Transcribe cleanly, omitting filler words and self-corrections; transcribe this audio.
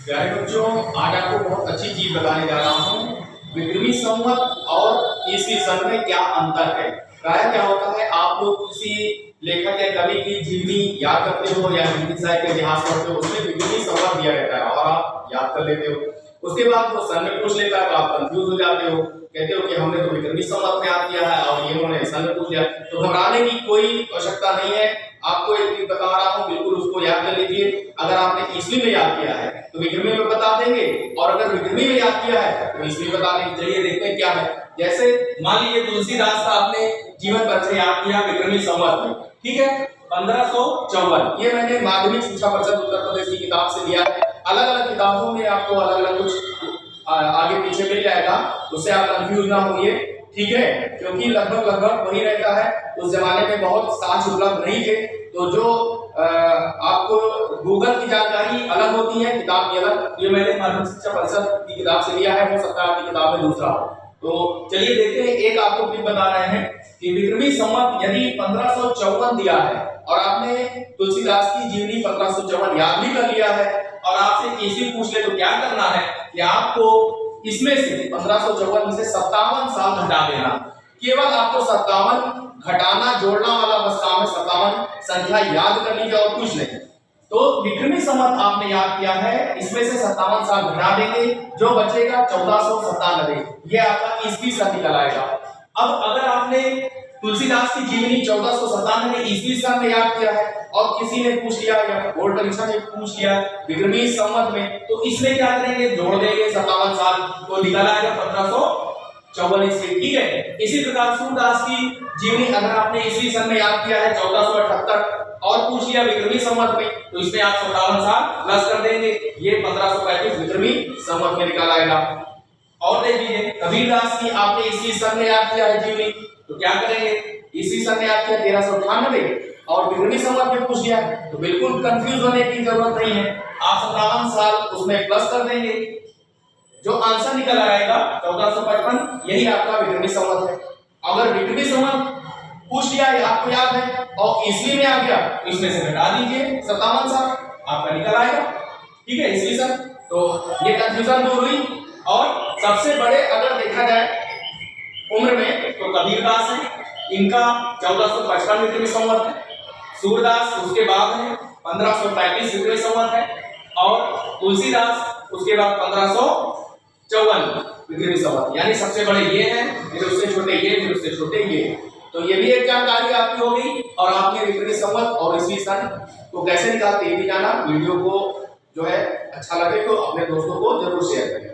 प्यारे बच्चों, आज आपको बहुत अच्छी चीज बताने जा रहा हूँ। विक्रमी संवत और ईसवी सन में क्या अंतर है। प्राय क्या होता है, आप लोग किसी लेखक या कवि की जीवनी याद करते हो या हिंदी साहित्य का इतिहास पढ़ते हो, उसमें विक्रमी संवत दिया रहता है और आप याद कर लेते हो। उसके बाद वो सन में पूछ लेता है तो आप कंफ्यूज हो जाते हो, कहते हो कि हमने तो विक्रमी संवत में याद किया है और इन्होंने सन में पूछ लिया। तो घबराने की कोई आवश्यकता नहीं है। आपको एक चीज बता रहा हूँ, बिल्कुल उसको याद कर लीजिए। अगर आपने ईस्वी में याद किया है तो विक्रमी में बता देंगे, और अगर विक्रमी में याद किया है तो ईस्वी बता देंगे। चलिए देखते हैं क्या है। जैसे मान लीजिए तुलसीदास का आपने जीवन परिचय याद किया विक्रमी संवत में, ठीक है, 1554। ये मैंने माध्यमिक शिक्षा परिषद उत्तर प्रदेश की किताब से लिया है। अलग अलग किताबों में आपको अलग अलग कुछ आगे पीछे मिल जाएगा, उससे आप कंफ्यूज ना होइए, ठीक है, क्योंकि लगभग लगभग वही रहता है। उस जमाने में बहुत साक्ष्य उपलब्ध नहीं थे, तो जो आपको गूगल की जानकारी अलग होती है, किताब की अलग। ये मैंने माध्यमिक शिक्षा परिषद की किताब से लिया है, हो सकता है आपकी किताब में दूसरा हो। तो चलिए देखते हैं। एक आपको क्लिप बता रहे हैं कि विक्रमी संवत यदि 1554 दिया है और आपने तुलसीदास की जीवनी 1554 याद भी कर लिया है और आपसे ईस्वी पूछ ले, तो क्या करना है कि आपको इसमें से 1554 में से 57 साल घटा देना। केवल आपको 57 घटाना, जोड़ना वाला बस काम है। 57 संख्या याद कर लीजिए और कुछ नहीं। तो विक्रमी संवत आपने याद किया है, इसमें से 57 साल घटा देंगे, जो बचेगा 1497। ये आपका ईस्वी सन निकल आएगा। अब अगर आपने तुलसीदास की जीवनी 1497 ईस्वी सन में याद किया है और किसी ने पूछ लिया या बोर्ड परीक्षा में पूछ लिया विक्रमी संवत में, तो इसमें क्या करेंगे, जोड़ देंगे 57 साल, तो निकल आएगा 1554 ईस्वी, ठीक है। इसी प्रकार सूरदास की जीवनी अगर आपने ईस्वी सन में याद किया है 1478 और पूछ लिया विक्रमी संवत में, तो इसमें आप 57 साल प्लस कर देंगे, ये 1535 विक्रमी संवत में निकल आएगा। और देख लीजिए कबीरदास की आपने ईस्वी सन में याद किया है जीवनी, तो क्या करेंगे, ईस्वी सन में याद किया 1398 और विक्रमी संवत में पूछ लिया, तो बिल्कुल कंफ्यूज होने की जरूरत नहीं है। आप 57 साल उसमें प्लस कर देंगे, जो आंसर निकल आएगा 1455, यही आपका विक्रमी संवत है। अगर विक्रमी संवत पूछ लिया है, आपको याद है, और ईस्वी में आ गया, तो इसमें से घटा दीजिए 57 साल, आपका निकल आएगा, ठीक है, ईस्वी सन। तो ये कंफ्यूजन दूर हुई। और सबसे बड़े अगर देखा जाए उम्र में तो कबीरदास है, इनका 1455 विक्रमी संवत है। सूरदास उसके बाद है, 1535 विक्रमी संवत है। और तुलसीदास उसके बाद 1554 विक्रमी संवत, यानी सबसे बड़े ये हैं, फिर उससे छोटे ये, फिर उससे छोटे ये। तो ये भी एक जानकारी आपकी होगी। और आपने विक्रमी संवत और ईस्वी सन को कैसे निकालते ये भी जाना। वीडियो को जो है अच्छा लगे तो अपने दोस्तों को जरूर शेयर करें।